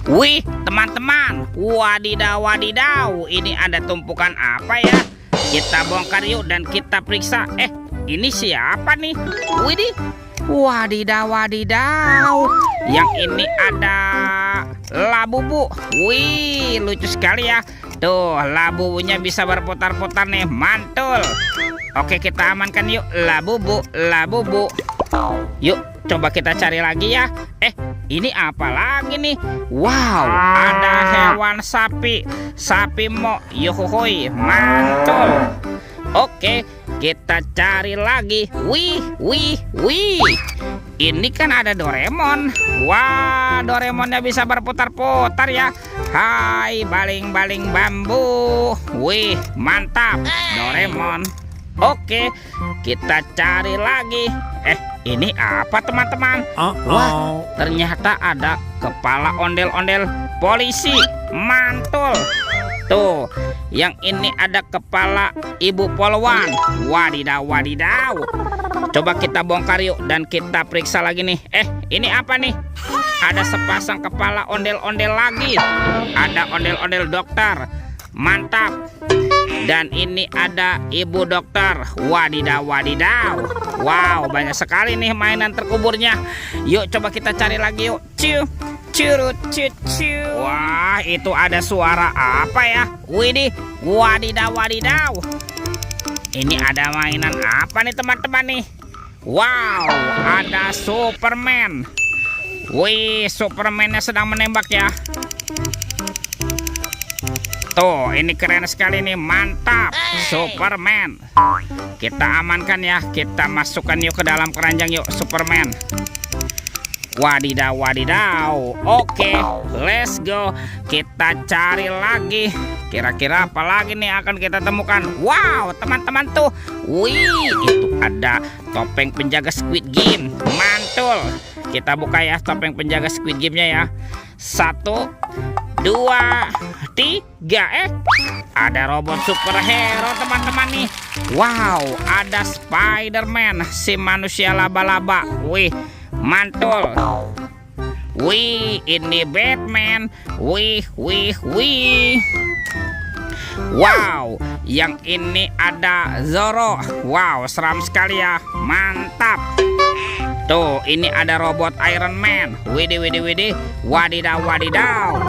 Wih, teman-teman, wadidaw, wadidaw, ini ada tumpukan apa ya? Kita bongkar yuk dan kita periksa. Ini siapa nih? Widih, wadidaw, wadidaw. Yang ini ada Labubu. Wih, lucu sekali ya. Tuh, Labubunya bisa berputar-putar nih, mantul. Oke, kita amankan yuk, Labubu, Labubu. Yuk, coba kita cari lagi ya. Ini apa lagi nih? Wow, ada hewan sapi. Sapi mo, yohohoi, mantul. Oke, kita cari lagi. Wih, wih, wih. Ini kan ada Doraemon. Wah, Doraemonnya bisa berputar-putar ya. Hai, baling-baling bambu. Wih, mantap, Doraemon. Oke, kita cari lagi. Ini apa teman-teman? Wah, ternyata ada kepala ondel-ondel polisi. Mantul. Tuh, yang ini ada kepala ibu polwan. Wadidaw, wadidaw. Coba kita bongkar yuk dan kita periksa lagi nih. Ini apa nih? Ada sepasang kepala ondel-ondel lagi. Ada ondel-ondel dokter. Mantap. Dan ini ada ibu dokter. Wadidaw, wadidaw. Wow, banyak sekali nih mainan terkuburnya. Yuk coba kita cari lagi yuk. Ciu, curut, cucu. Wah, itu ada suara apa ya? Widih, wadidaw, wadidaw. Ini ada mainan apa nih teman-teman nih? Wow, ada Superman. Wih, Supermannya sedang menembak ya. Tuh, ini keren sekali nih, mantap, Superman. Kita amankan ya, kita masukkan yuk ke dalam keranjang yuk, Superman. Wadidaw, wadidaw. Oke, let's go. Kita cari lagi. Kira-kira apa lagi nih akan kita temukan? Wow, teman-teman tuh. Wih, itu ada topeng penjaga Squid Game. Mantul. Kita buka ya topeng penjaga Squid Game-nya ya. 1, 2, 3. Ada robot superhero teman-teman nih. Wow, ada Spider-Man, si manusia laba-laba. Wih, mantul. Wih, ini Batman. Wih, wih, wih. Wow, yang ini ada Zoro. Wow, seram sekali ya. Mantap. Tuh, ini ada robot Iron Man. Widih, widih, widih. Wadidaw, wadidaw.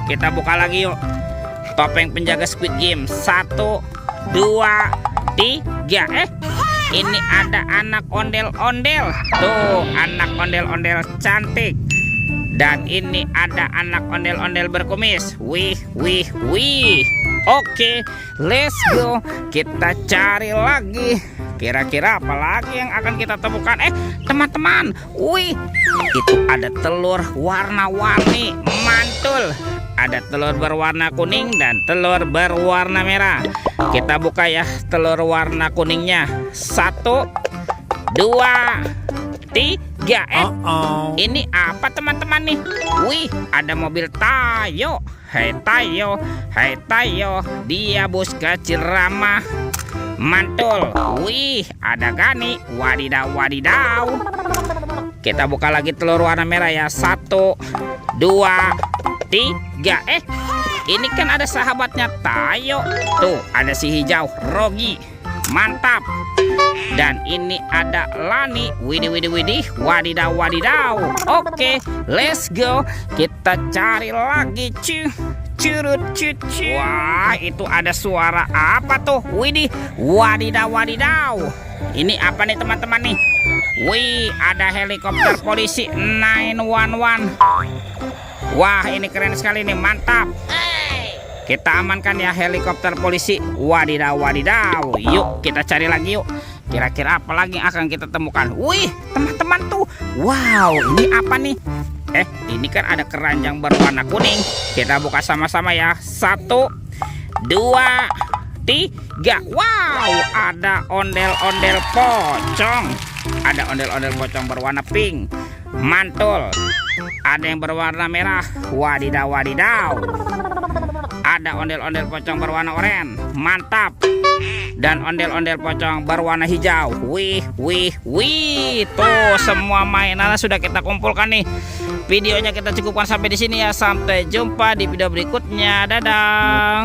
Kita buka lagi yuk. Topeng penjaga Squid Game. 1, 2, 3. Ini ada anak ondel-ondel. Tuh, anak ondel-ondel cantik. Dan ini ada anak ondel-ondel berkumis. Wih, wih, wih. Oke, let's go. Kita cari lagi. Kira-kira apa lagi yang akan kita temukan? Teman-teman, wih, itu ada telur warna-warni. Mantul. Ada telur berwarna kuning dan telur berwarna merah. Kita buka ya telur warna kuningnya. 1, 2, 3. Ini apa teman-teman nih? Wih, ada mobil Tayo. Hai Tayo, hai Tayo, dia bus kecil ramah. Mantul. Wih, ada Gani. Wadidaw, wadidaw. Kita buka lagi telur warna merah ya. 1, 2, 3. Ini kan ada sahabatnya Tayo. Tuh, ada si hijau, Rogi. Mantap. Dan ini ada Lani. Widih, widih, widih. Wadidaw, wadidaw. Oke, let's go. Kita cari lagi cuy. Curut, cucu. Wah, itu ada suara apa tuh? Widih, wadidaw, wadidaw. Ini apa nih teman-teman nih? Wih, ada helikopter polisi 911. Wah, ini keren sekali nih, mantap. Kita amankan ya helikopter polisi. Wadidaw, wadidaw. Yuk, kita cari lagi yuk. Kira-kira apa lagi yang akan kita temukan? Wih, teman-teman tuh. Wow, ini apa nih? Ini kan ada keranjang berwarna kuning. Kita buka sama-sama ya. 1, 2, 3. Wow, ada ondel-ondel pocong. Ada ondel-ondel pocong berwarna pink. Mantul. Ada yang berwarna merah. Wadidaw, wadidaw. Ada ondel-ondel pocong berwarna oranye, mantap. Dan ondel-ondel pocong berwarna hijau. Wih. Tuh semua mainannya sudah kita kumpulkan nih. Videonya kita cukupkan sampai di sini ya. Sampai jumpa di video berikutnya. Dadah.